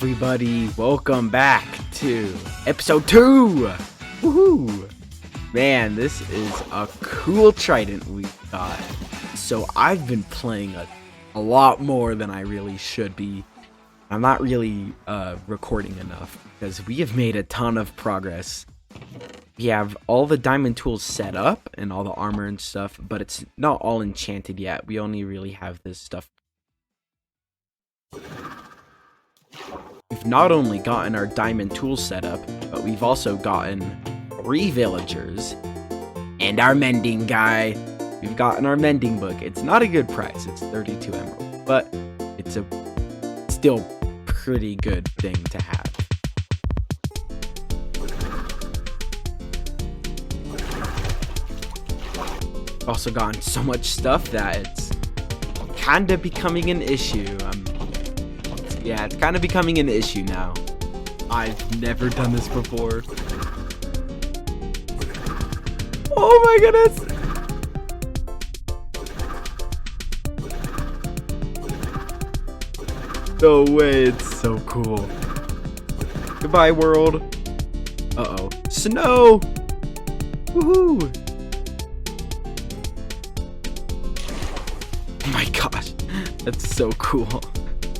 everybody, welcome back to episode 2. Woohoo! Man, this is a cool trident we got. So I've been playing a lot more than I really should be. I'm not really recording enough because we have made a ton of progress. We have all the diamond tools set up and all the armor and stuff, but it's not all enchanted yet. We only really have this stuff. We've not only gotten our diamond tools set up, but we've also gotten 3 villagers and our mending guy. We've gotten our mending book. It's not a good price. It's 32 emeralds, but it's a still pretty good thing to have. Also gotten so much stuff that it's kind of becoming an issue. Yeah, it's kind of becoming an issue now. I've never done this before. Oh my goodness! No way, it's so cool. Goodbye, world. Uh-oh. Snow! Woohoo! Oh my gosh, that's so cool.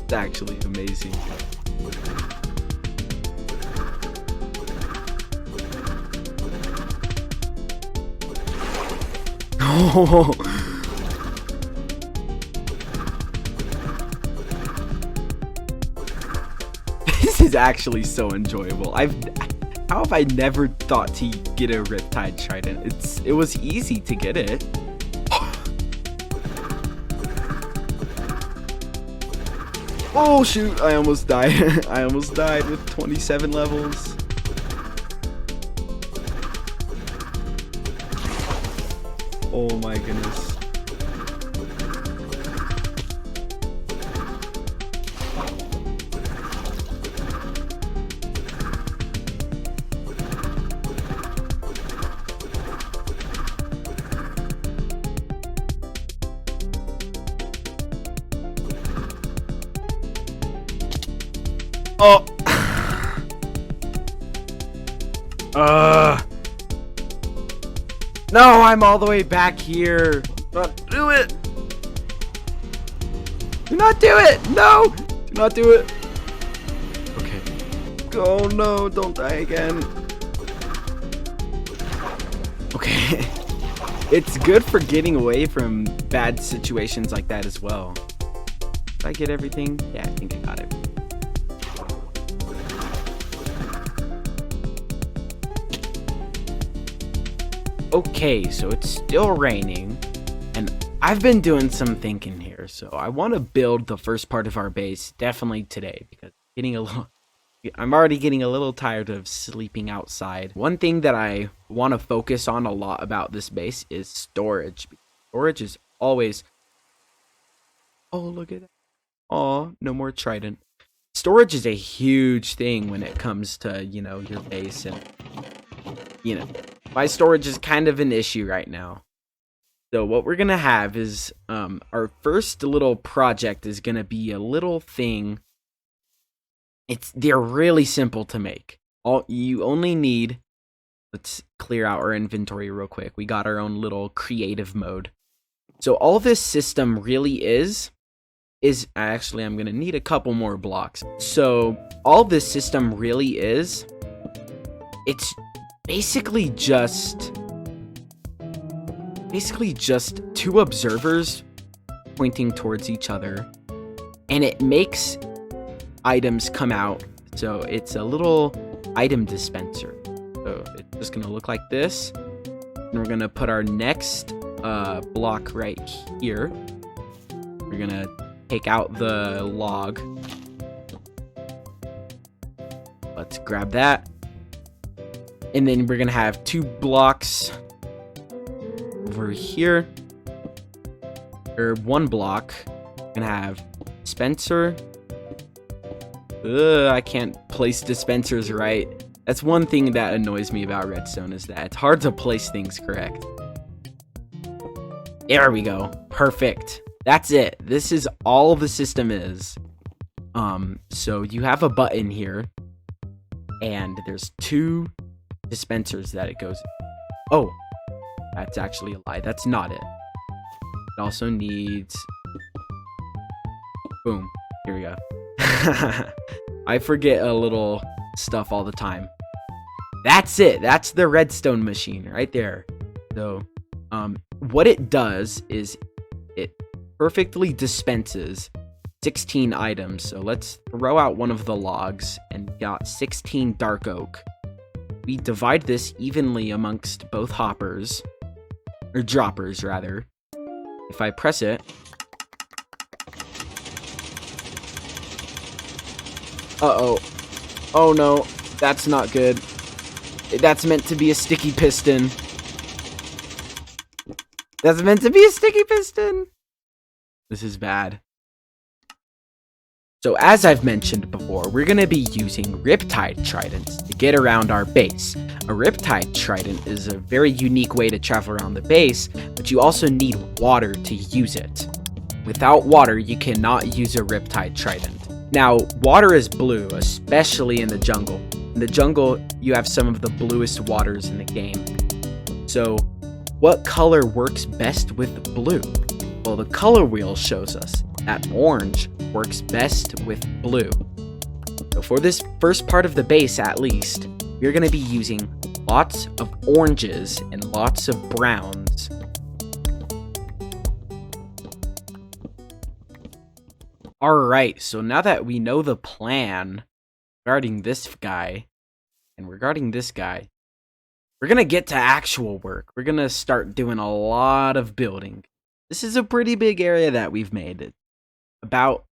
It's actually amazing. Oh! This is actually so enjoyable. How have I never thought to get a Riptide Trident? It was easy to get it. Oh shoot, I almost died. I almost died with 27 levels. Oh my goodness. Oh. No, I'm all the way back here. Not do it. Do not do it. No. Do not do it. Okay. Oh no, don't die again. Okay. It's good for getting away from bad situations like that as well. Did I get everything? Yeah, I think I got it. Okay, so it's still raining, and I've been doing some thinking here, so I want to build the first part of our base definitely today, because I'm already getting a little tired of sleeping outside. One thing that I want to focus on a lot about this base is storage. Storage is always... Oh, look at that. Oh, no more trident. Storage is a huge thing when it comes to, your base, and, my storage is kind of an issue right now. So what we're going to have is, our first little project is going to be a little thing. They're really simple to make. You only need, let's clear out our inventory real quick. We got our own little creative mode. So all this system really is actually, I'm going to need a couple more blocks. So all this system really is, it's basically just 2 observers pointing towards each other, and it makes items come out. So it's a little item dispenser. So it's just gonna look like this, and we're gonna put our next block right here. We're gonna take out the log. Let's grab that. And then we're gonna have 2 blocks over here, or 1 block. We're gonna have dispenser. I can't place dispensers right. That's one thing that annoys me about redstone, is that it's hard to place things correct. There we go. Perfect. That's it. This is all the system is. So you have a button here, and there's 2 dispensers that it goes. Oh, that's actually a lie. That's not it. It also needs. Boom. Here we go. I forget a little stuff all the time. That's it. That's the redstone machine right there. So, what it does is it perfectly dispenses 16 items. So let's throw out one of the logs and got 16 dark oak. We divide this evenly amongst both hoppers, or droppers rather. If I press it, oh no, that's not good. That's meant to be a sticky piston. That's meant to be a sticky piston. This is bad. So as I've mentioned before, we're going to be using riptide tridents to get around our base. A riptide trident is a very unique way to travel around the base, but you also need water to use it. Without water, you cannot use a riptide trident. Now, water is blue, especially in the jungle. In the jungle, you have some of the bluest waters in the game. So, what color works best with blue? Well, the color wheel shows us that orange works best with blue. So for this first part of the base at least, we're going to be using lots of oranges and lots of browns. Alright, so now that we know the plan regarding this guy and regarding this guy, we're going to get to actual work. We're going to start doing a lot of building. This is a pretty big area that we've made. About,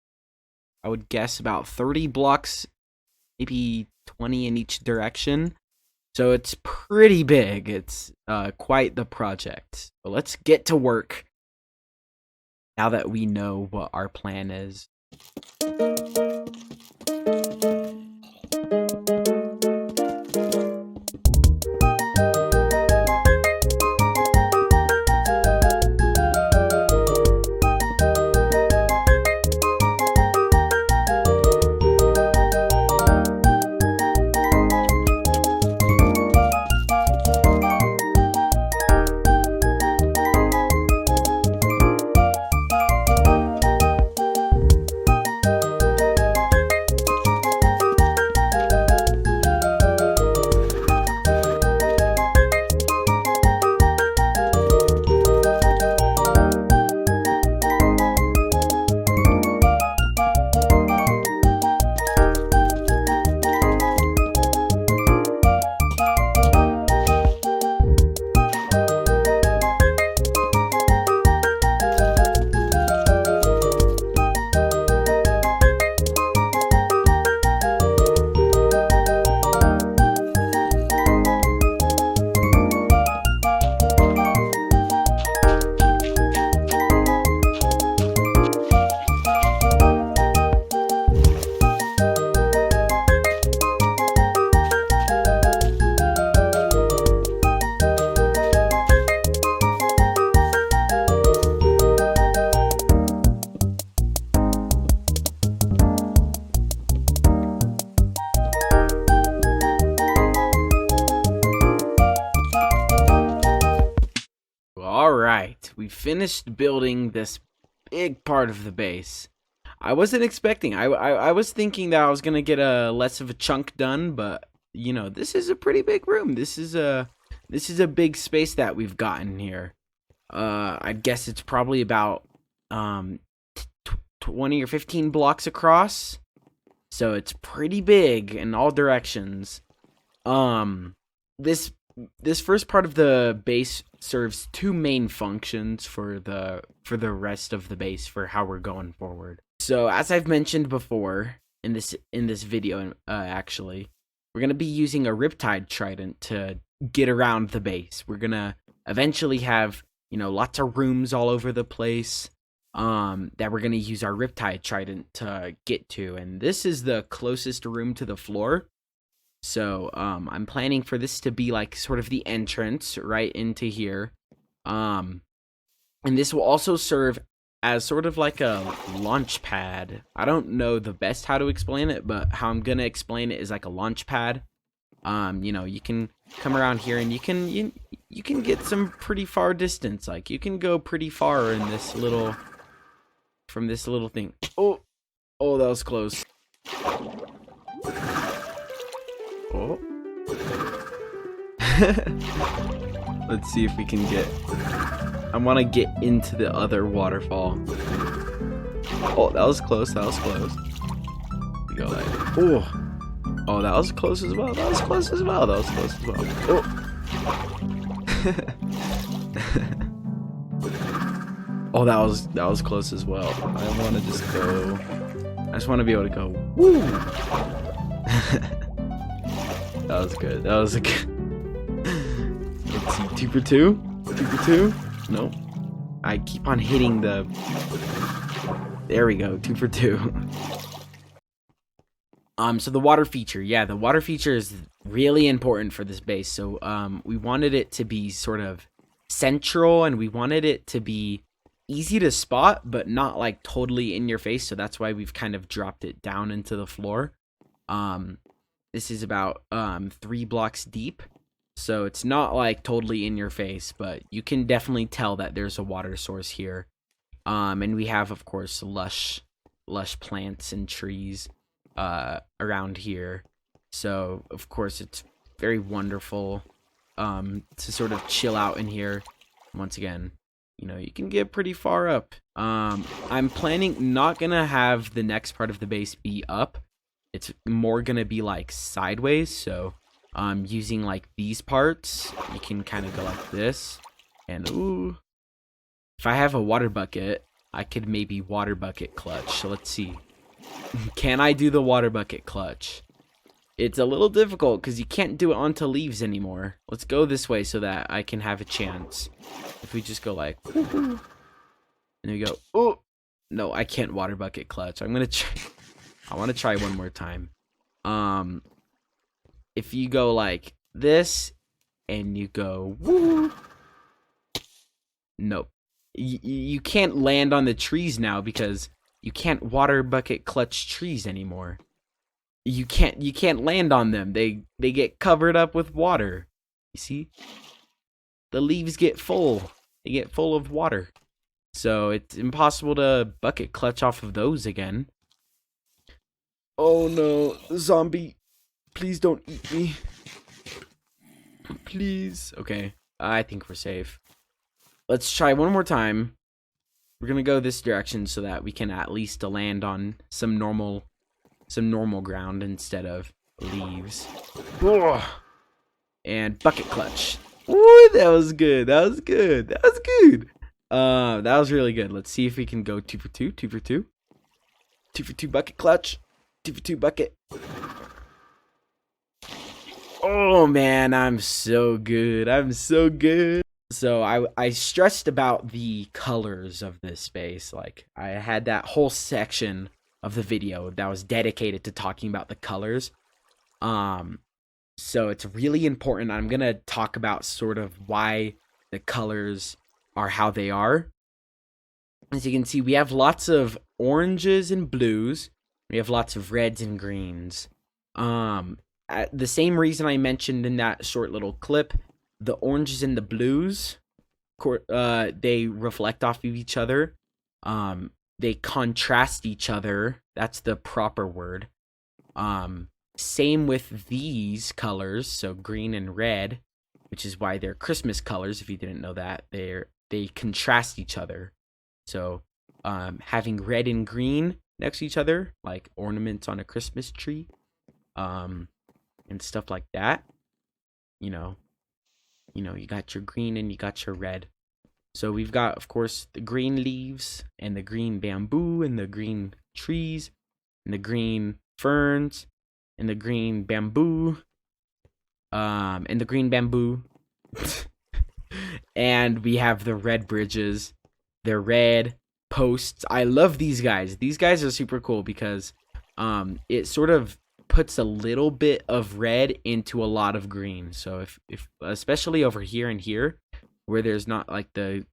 I would guess, about 30 blocks, maybe 20 in each direction. So it's pretty big. It's quite the project. But let's get to work now that we know what our plan is. Alright, we finished building this big part of the base. I wasn't expecting, I was thinking that I was gonna get a less of a chunk done, but you know, this is a pretty big room. This is a big space that we've gotten here. I guess it's probably about 20 or 15 blocks across. So it's pretty big in all directions. This first part of the base serves 2 main functions for the rest of the base for how we're going forward. So as I've mentioned before in this video, actually, we're gonna be using a riptide trident to get around the base. We're gonna eventually have, you know, lots of rooms all over the place that we're gonna use our riptide trident to get to, and this is the closest room to the floor. So, I'm planning for this to be like sort of the entrance right into here. And this will also serve as sort of like a launch pad. I don't know the best how to explain it, but how I'm gonna explain it is like a launch pad. You know, you can come around here and you can get some pretty far distance. Like you can go pretty far in this little from this little thing. Oh, that was close. Oh. Let's see if we can get. I want to get into the other waterfall. Oh, that was close. That was close. We go like, oh, that was close as well. That was close as well. That was close as well. Oh. Oh, that was close as well. I want to just go. I just want to be able to go. Woo. That was good. That was a good. Let's see, 2 for 2. 2 for 2. Nope. I keep on hitting the. There we go. 2 for 2. So the water feature, yeah, the water feature is really important for this base. So, we wanted it to be sort of central, and we wanted it to be easy to spot, but not like totally in your face. So that's why we've kind of dropped it down into the floor. This is about 3 blocks deep. So it's not like totally in your face, but you can definitely tell that there's a water source here. And we have, of course, lush plants and trees around here. So, of course, it's very wonderful to sort of chill out in here. Once again, you know, you can get pretty far up. I'm planning not gonna have the next part of the base be up. It's more gonna be like sideways, so using like these parts, you can kind of go like this, and ooh, if I have a water bucket, I could maybe water bucket clutch. So let's see, can I do the water bucket clutch? It's a little difficult because you can't do it onto leaves anymore. Let's go this way so that I can have a chance. If we just go like, and we go, oh no, I can't water bucket clutch. I'm gonna try. I want to try one more time. If you go like this and you go woo, nope, you can't land on the trees now because you can't water bucket clutch trees anymore. You can't land on them. They get covered up with water. You see? The leaves get full. They get full of water. So it's impossible to bucket clutch off of those again. Oh no, zombie. Please don't eat me. Please. Okay, I think we're safe. Let's try one more time. We're gonna go this direction so that we can at least land on some normal ground instead of leaves. And bucket clutch. Ooh, that was good. That was good. That was good. That was really good. Let's see if we can go 2 for 2. 2 for 2. 2 for 2 bucket clutch. 2 for 2 bucket. Oh man, I'm so good. I'm so good. So I stressed about the colors of this space. Like I had that whole section of the video that was dedicated to talking about the colors. So it's really important. I'm gonna talk about sort of why the colors are how they are. As you can see, we have lots of oranges and blues. We have lots of reds and greens. The same reason I mentioned in that short little clip, the oranges and the blues, they reflect off of each other. They contrast each other. That's the proper word. Same with these colors, so green and red, which is why they're Christmas colors. If you didn't know that, they contrast each other. So, having red and green next to each other, like ornaments on a Christmas tree, and stuff like that. You know, you got your green and you got your red. So we've got, of course, the green leaves and the green bamboo and the green trees and the green ferns and the green bamboo, and the green bamboo. And we have the red bridges, the red posts. I love these guys. These guys are super cool because it sort of puts a little bit of red into a lot of green. So if especially over here and here where there's not like the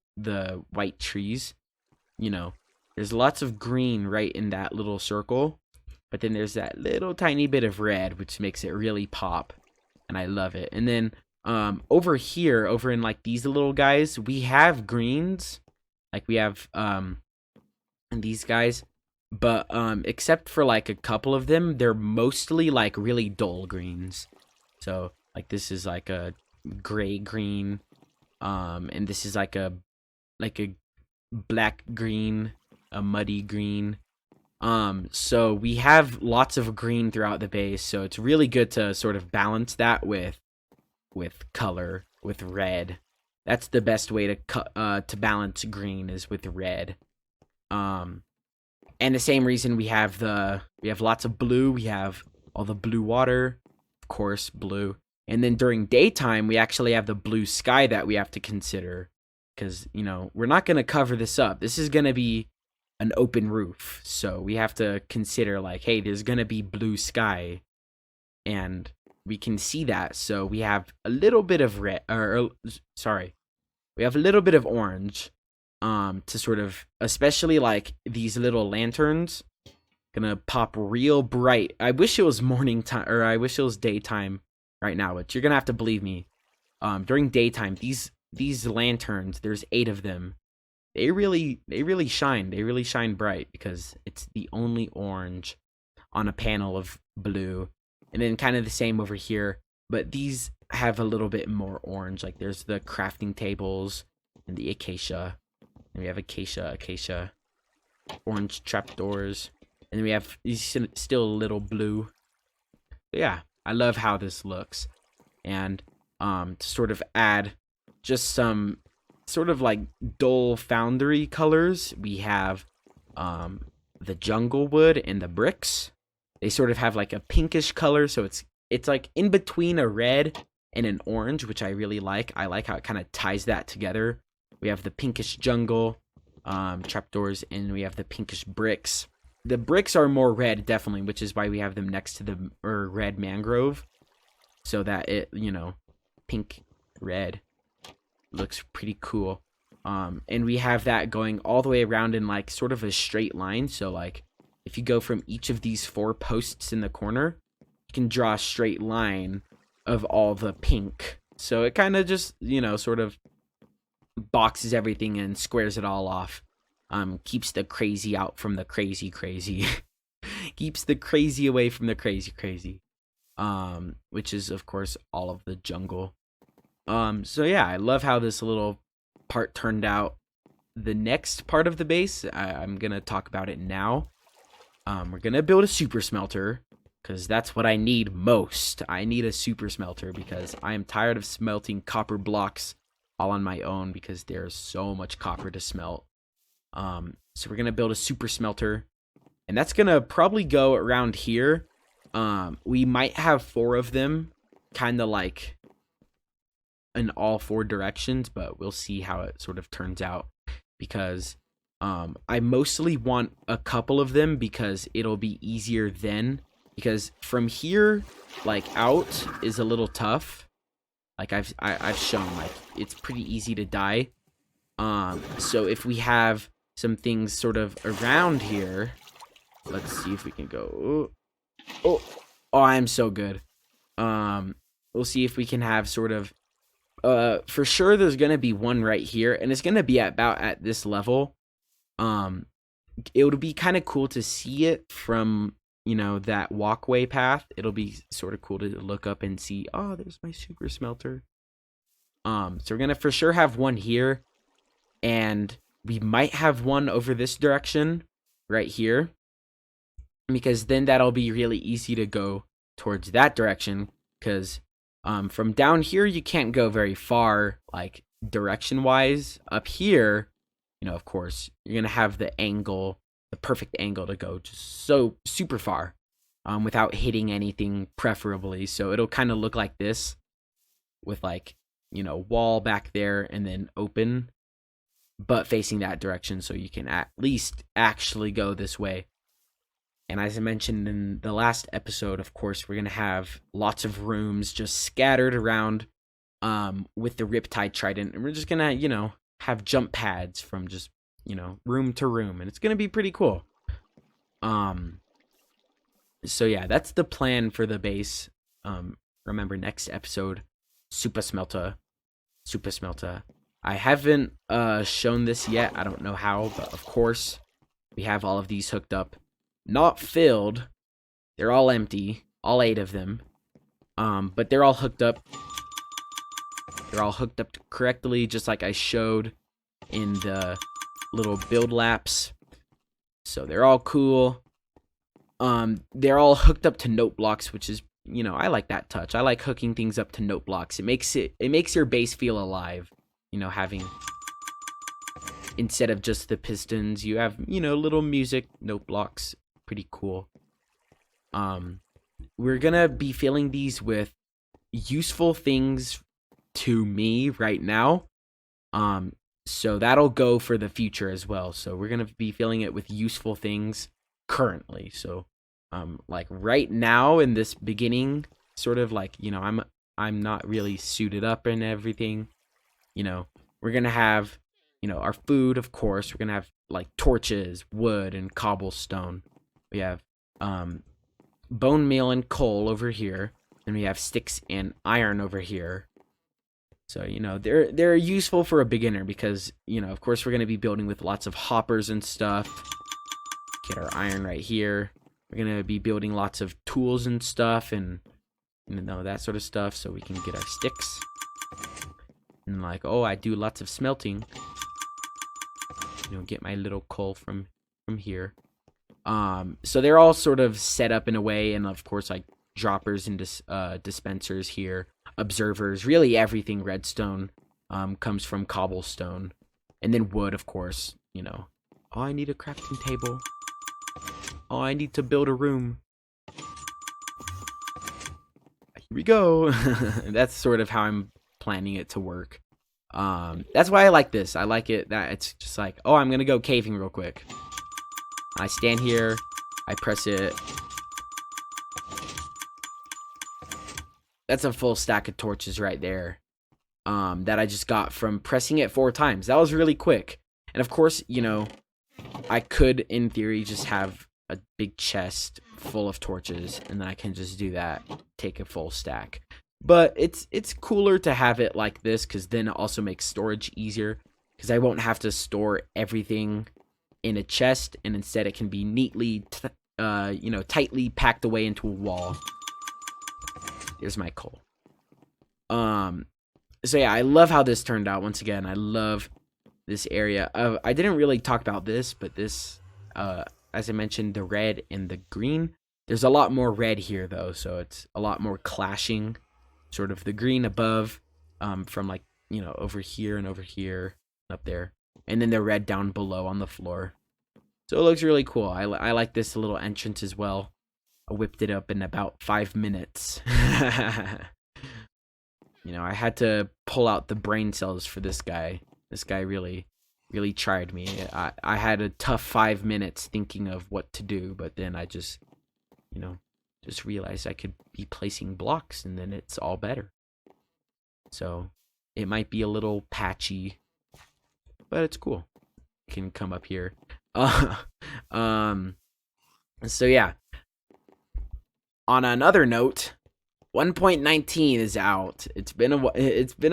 white trees, you know, There's lots of green right in that little circle, but then there's that little tiny bit of red, which makes it really pop, and I love it. And then over here, over in like these little guys, we have greens, like we have these guys, but except for like a couple of them, they're mostly like really dull greens. So like this is like a gray green, and this is like a black green, a muddy green. So we have lots of green throughout the base, so it's really good to sort of balance that with color, with red. That's the best way to balance green is with red. And the same reason we have lots of blue, we have all the blue water, of course, blue. And then during daytime, we actually have the blue sky that we have to consider. Because, you know, we're not going to cover this up. This is going to be an open roof. So we have to consider, like, hey, there's going to be blue sky. And we can see that. So we have a little bit of we have a little bit of orange. To sort of, especially like these little lanterns, gonna pop real bright. I wish it was morning time, or I wish it was daytime right now, but you're gonna have to believe me. During daytime, these lanterns, there's 8 of them. They really shine. They really shine bright because it's the only orange on a panel of blue. And then kind of the same over here, but these have a little bit more orange. Like there's the crafting tables and the acacia. And we have acacia, orange trapdoors, and then we have these still a little blue. But yeah, I love how this looks. And to sort of add just some sort of like dull foundry colors, we have the jungle wood and the bricks. They sort of have like a pinkish color, so it's like in between a red and an orange, which I really like. I like how it kind of ties that together. We have the pinkish jungle trapdoors, and we have the pinkish bricks. The bricks are more red, definitely, which is why we have them next to the red mangrove, so that it, you know, pink, red, looks pretty cool. And we have that going all the way around in like sort of a straight line. So like if you go from each of these 4 posts in the corner, you can draw a straight line of all the pink. So it kind of just, you know, sort of boxes everything and squares it all off. Keeps the crazy out from the crazy. Keeps the crazy away from the crazy. Which is of course all of the jungle. So yeah, I love how this little part turned out. The next part of the base, I'm gonna talk about it now. We're gonna build a super smelter, because that's what I need most. I need a super smelter because I am tired of smelting copper blocks all on my own because there's so much copper to smelt. So we're gonna build a super smelter, and that's gonna probably go around here. We might have 4 of them, kind of like in all 4 directions, but we'll see how it sort of turns out, because I mostly want a couple of them because it'll be easier then, because from here like out is a little tough. Like I've shown, like it's pretty easy to die. So if we have some things sort of around here, let's see if we can go. Oh, I'm so good. We'll see if we can have sort of. For sure, there's gonna be one right here, and it's gonna be about at this level. It would be kind of cool to see it from, you know, that walkway path. It'll be sort of cool to look up and see, oh, there's my super smelter. So we're gonna for sure have one here, and we might have one over this direction right here, because then that'll be really easy to go towards that direction, because from down here you can't go very far, like direction wise. Up here, you know, of course you're gonna have the angle, the perfect angle to go just so super far, without hitting anything preferably. So it'll kind of look like this, with like, you know, wall back there and then open, but facing that direction, so you can at least actually go this way. And as I mentioned in the last episode, of course, we're going to have lots of rooms just scattered around with the Riptide Trident. And we're just going to, you know, have jump pads from just room to room, and it's gonna be pretty cool. Um, so yeah, that's the plan for the base. Remember next episode, Super Smelter, Super Smelter. I haven't shown this yet. I don't know how, but of course we have all of these hooked up, not filled. They're all empty, all 8 of them. But they're all hooked up. They're all hooked up correctly, just like I showed in the little build laps. So they're all cool. They're all hooked up to note blocks, which is, I like that touch. I like hooking things up to note blocks. It makes your base feel alive. Having, instead of just the pistons, you have, little music note blocks. Pretty cool. We're gonna be filling these with useful things to me right now. So that'll go for the future as well. So we're gonna be filling it with useful things currently. So like right now in this beginning, sort of like, I'm not really suited up and everything. We're gonna have, our food, of course. We're gonna have like torches, wood, and cobblestone. We have bone meal and coal over here, and we have sticks and iron over here. So they're useful for a beginner because of course we're gonna be building with lots of hoppers and stuff. Get our iron right here. We're gonna be building lots of tools and stuff and that sort of stuff, so we can get our sticks. And like, I do lots of smelting. Get my little coal from here. So they're all sort of set up in a way, and of course, like droppers and dispensers here, observers, really everything redstone comes from cobblestone, and then wood, of course. I need a crafting table. I need to build a room. Here we go. That's sort of how I'm planning it to work. That's why I like this. I like it that it's just like, I'm gonna go caving real quick. I stand here, I press it. That's a full stack of torches right there. That I just got from pressing it 4 times. That was really quick. And of course, I could in theory just have a big chest full of torches, and then I can just do that, take a full stack. But it's cooler to have it like this, because then it also makes storage easier, because I won't have to store everything in a chest, and instead it can be neatly tightly packed away into a wall. Here's my coal. So yeah, I love how this turned out. Once again, I love this area. I didn't really talk about this, but this, as I mentioned, the red and the green. There's a lot more red here though, so it's a lot more clashing. Sort of the green above, from like, over here and up there, and then the red down below on the floor. So it looks really cool. I like this little entrance as well. I whipped it up in about 5 minutes. I had to pull out the brain cells for this guy. This guy really tried me. I had a tough 5 minutes thinking of what to do, but then I just realized I could be placing blocks, and then it's all better. So it might be a little patchy, but it's cool. I can come up here. So yeah. On another note, 1.19 is out. It's been a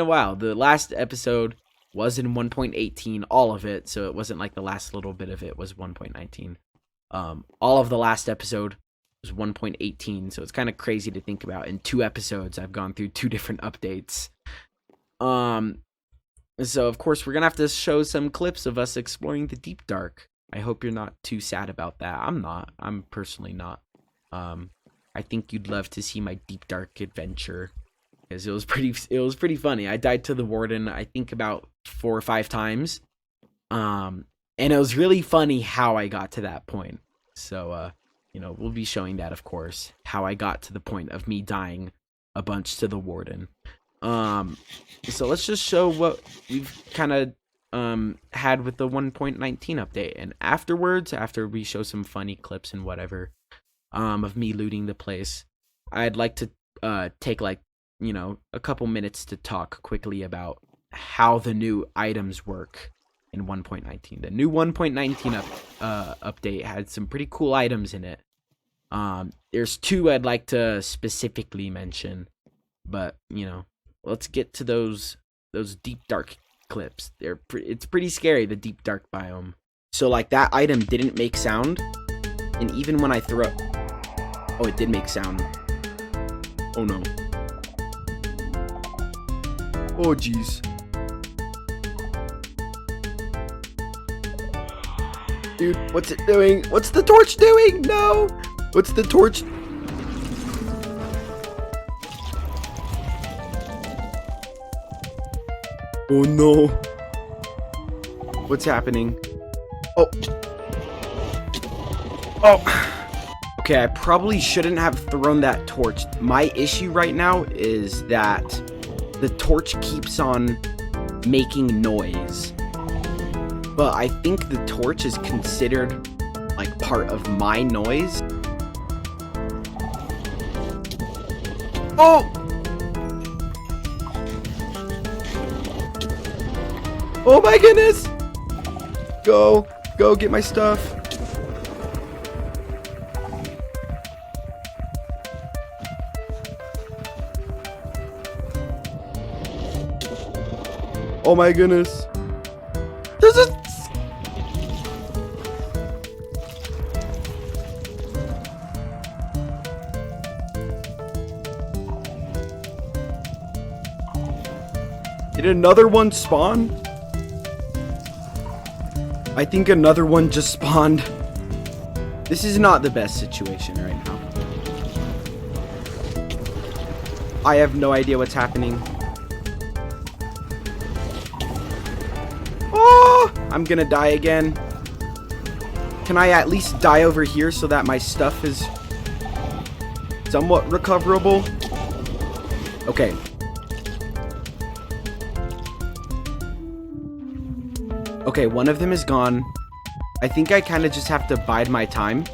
while. The last episode was in 1.18, all of it, so it wasn't like the last little bit of it was 1.19. All of the last episode was 1.18, so it's kind of crazy to think about. In 2 episodes, I've gone through 2 different updates. So of course we're gonna have to show some clips of us exploring the deep dark. I hope you're not too sad about that. I'm not. I'm personally not. I think you'd love to see my deep dark adventure, because it was pretty funny. I died to the warden, I think about 4 or 5 times. And it was really funny how I got to that point. So we'll be showing that, of course, how I got to the point of me dying a bunch to the warden. So let's just show what we've kind of had with the 1.19 update, and afterwards, after we show some funny clips and whatever of me looting the place, I'd like to take like a couple minutes to talk quickly about how the new items work. in 1.19. The new 1.19 update had some pretty cool items in it. There's two I'd like to specifically mention, but you know, let's get to those deep dark clips. It's pretty scary, the deep dark biome. So like that item didn't make sound, and even when I throw, oh, it did make sound. Oh no. Oh jeez. Dude, what's it doing? What's the torch doing? No! What's the torch? Oh no. What's happening? Oh. Oh. Okay, I probably shouldn't have thrown that torch. My issue right now is that the torch keeps on making noise. But I think the torch is considered like part of my noise. Oh! Oh my goodness! Go get my stuff. Oh my goodness. There's a... Did another one spawn? I think another one just spawned. This is not the best situation right now. I have no idea what's happening. Oh! I'm gonna die again. Can I at least die over here so that my stuff is somewhat recoverable? Okay. Okay, one of them is gone. I think I kind of just have to bide my time.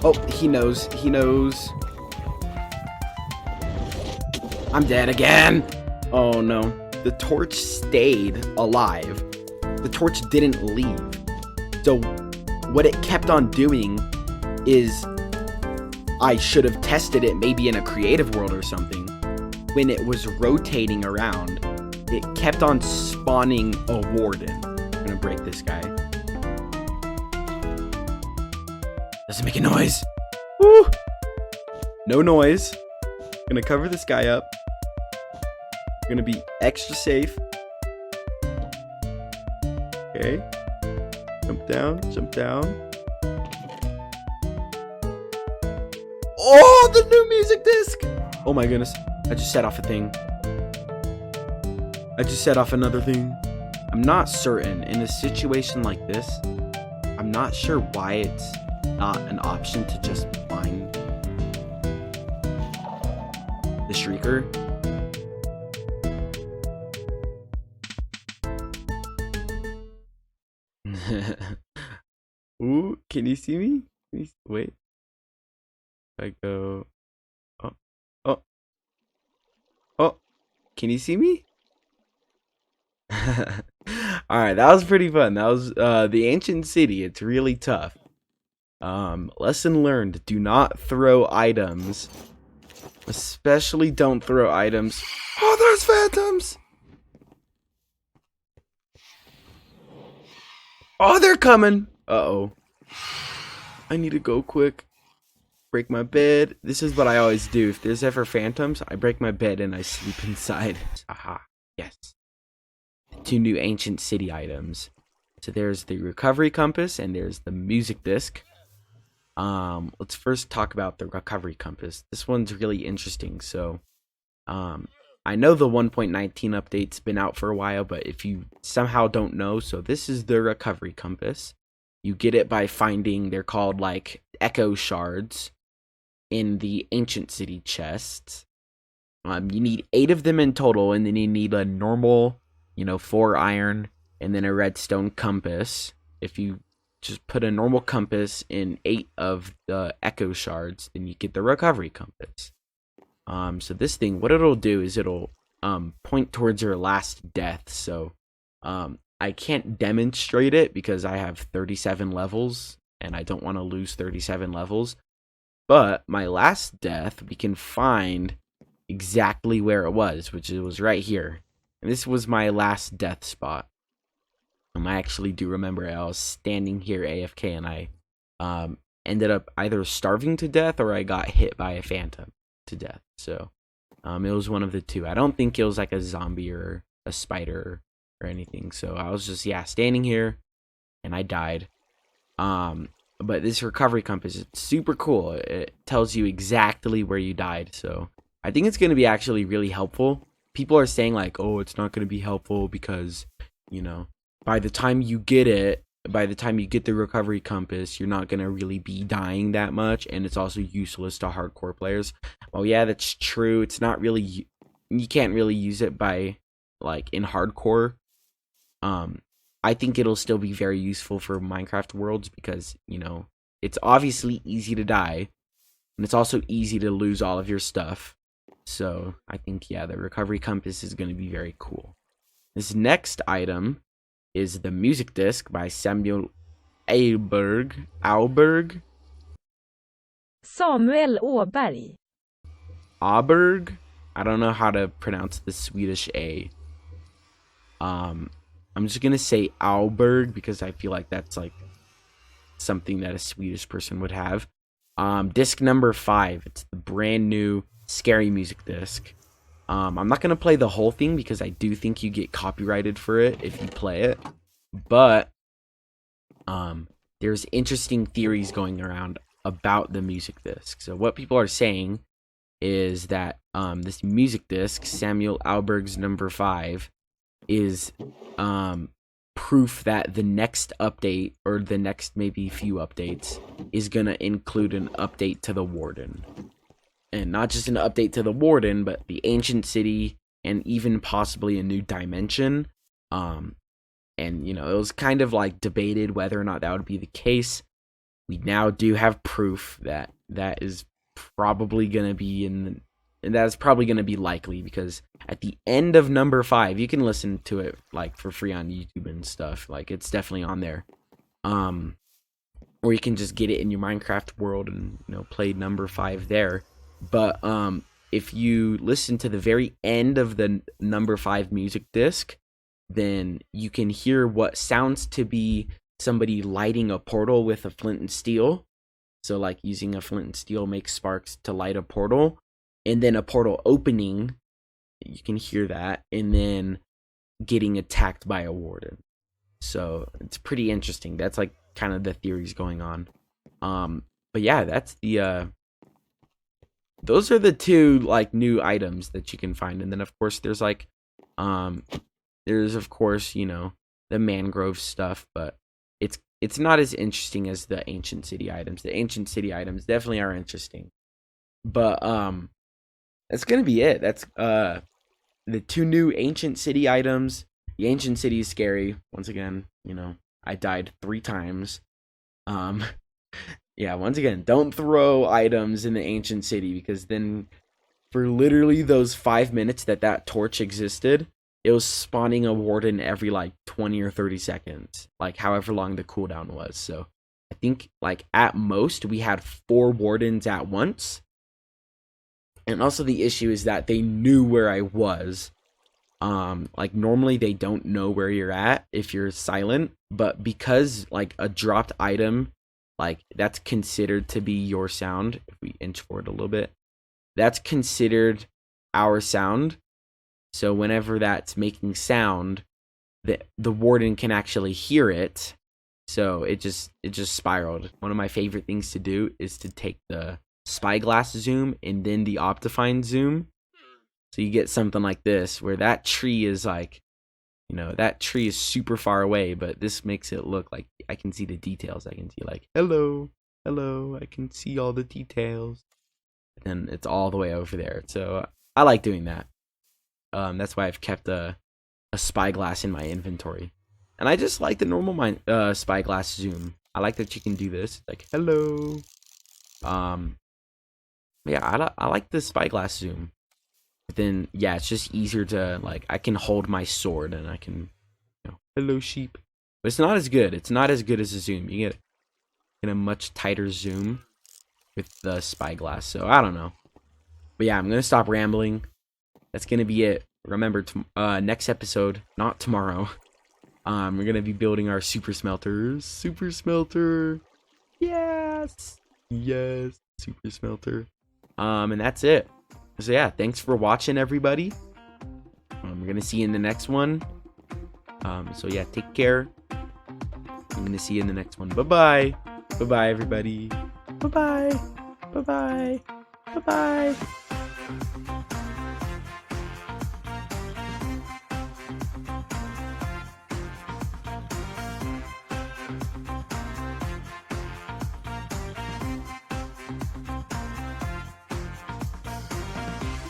Oh, he knows. He knows. I'm dead again. Oh, no. The torch stayed alive. The torch didn't leave. So what it kept on doing is I should have tested it maybe in a creative world or something. When it was rotating around, it kept on spawning a warden. I'm gonna break this guy. Doesn't make a noise. Woo! No noise. Gonna cover this guy up. Gonna be extra safe. Okay. Jump down, jump down. Oh, the new music disc! Oh my goodness. I just set off a thing. I just set off another thing. I'm not certain. In a situation like this, I'm not sure why it's not an option to just find the shrieker. Ooh, can you see me? Wait. I go. Oh. Oh. Oh. Can you see me? Alright, that was pretty fun. That was the ancient city. It's really tough. Lesson learned. Do not throw items. Especially don't throw items. Oh, there's phantoms! Oh, they're coming! Uh-oh. I need to go quick. Break my bed. This is what I always do. If there's ever phantoms, I break my bed and I sleep inside. Aha. Yes. Two new ancient city items. So there's the recovery compass and there's the music disc. Let's first talk about the recovery compass. This one's really interesting. So I know the 1.19 update's been out for a while, but if you somehow don't know, so this is the recovery compass. You get it by finding, they're called like echo shards in the ancient city chests. You need 8 of them in total, and then you need a normal, 4 iron, and then a redstone compass. If you just put a normal compass in 8 of the echo shards, then you get the recovery compass. So this thing, what it'll do is it'll point towards your last death. So I can't demonstrate it because I have 37 levels and I don't want to lose 37 levels. But my last death, we can find exactly where it was, which it was right here. And this was my last death spot. I actually do remember I was standing here AFK and I ended up either starving to death or I got hit by a phantom to death. So it was one of the two. I don't think it was like a zombie or a spider or anything. So I was just, standing here and I died. But this recovery compass is super cool. It tells you exactly where you died. So I think it's going to be actually really helpful. People are saying like, oh, it's not going to be helpful because, by the time you get the recovery compass, you're not going to really be dying that much. And it's also useless to hardcore players. Well, yeah, that's true. It's not really, you can't really use it in hardcore. I think it'll still be very useful for Minecraft worlds because, it's obviously easy to die and it's also easy to lose all of your stuff. So I think, the recovery compass is going to be very cool. This next item is the music disc by Samuel Auberg. Samuel Åberg. Auberg? I don't know how to pronounce the Swedish A. I'm just gonna say Auberg because I feel like that's like something that a Swedish person would have. Disc number 5. It's the brand new scary music disc. I'm not gonna play the whole thing because I do think you get copyrighted for it if you play it. But there's interesting theories going around about the music disc. So what people are saying is that this music disc, Samuel Auberg's number 5, is proof that the next update or the next maybe few updates is gonna include an update to the Warden. And not just an update to the Warden, but the ancient city and even possibly a new dimension. And it was kind of like debated whether or not that would be the case. We now do have proof that that is probably going to be and that's probably going to be likely because at the end of number 5, you can listen to it like for free on YouTube and stuff. Like it's definitely on there. Or you can just get it in your Minecraft world and play number 5 there. But if you listen to the very end of the number 5 music disc, then you can hear what sounds to be somebody lighting a portal with a flint and steel. So like using a flint and steel makes sparks to light a portal, and then a portal opening, you can hear that, and then getting attacked by a warden. So it's pretty interesting. That's like kind of the theories going on. But yeah, that's the those are the two like new items that you can find. And then of course there's like there's of course, the mangrove stuff, but it's not as interesting as the ancient city items. The ancient city items definitely are interesting. But that's going to be it. That's the two new ancient city items. The ancient city is scary. Once again, I died 3 times. Yeah, once again, don't throw items in the ancient city because then for literally those 5 minutes that torch existed, it was spawning a warden every like 20 or 30 seconds, like however long the cooldown was. So I think like at most we had 4 wardens at once. And also the issue is that they knew where I was. Like normally they don't know where you're at if you're silent, but because like a dropped item, like that's considered to be your sound. If we inch forward a little bit, that's considered our sound. So whenever that's making sound, the warden can actually hear it. So it just spiraled. One of my favorite things to do is to take the spyglass zoom and then the optifine zoom. So you get something like this where that tree is like, that tree is super far away, but this makes it look like I can see the details. I can see like, hello, I can see all the details. And it's all the way over there. So I like doing that. That's why I've kept a spyglass in my inventory. And I just like the normal spyglass zoom. I like that you can do this. Like, hello. Yeah, I like the spyglass zoom. But then, yeah, it's just easier to, like, I can hold my sword and I can, hello sheep. But it's not as good. It's not as good as a zoom. You get a much tighter zoom with the spyglass. So, I don't know. But yeah, I'm going to stop rambling. That's going to be it. Remember, next episode, not tomorrow, we're going to be building our super smelter. Super smelter. Yes. Yes. Super smelter. And that's it. So yeah, thanks for watching, everybody. We're gonna see you in the next one. So yeah, take care. I'm gonna see you in the next one. Bye bye. Bye bye, everybody. Bye bye. Bye bye. Bye bye.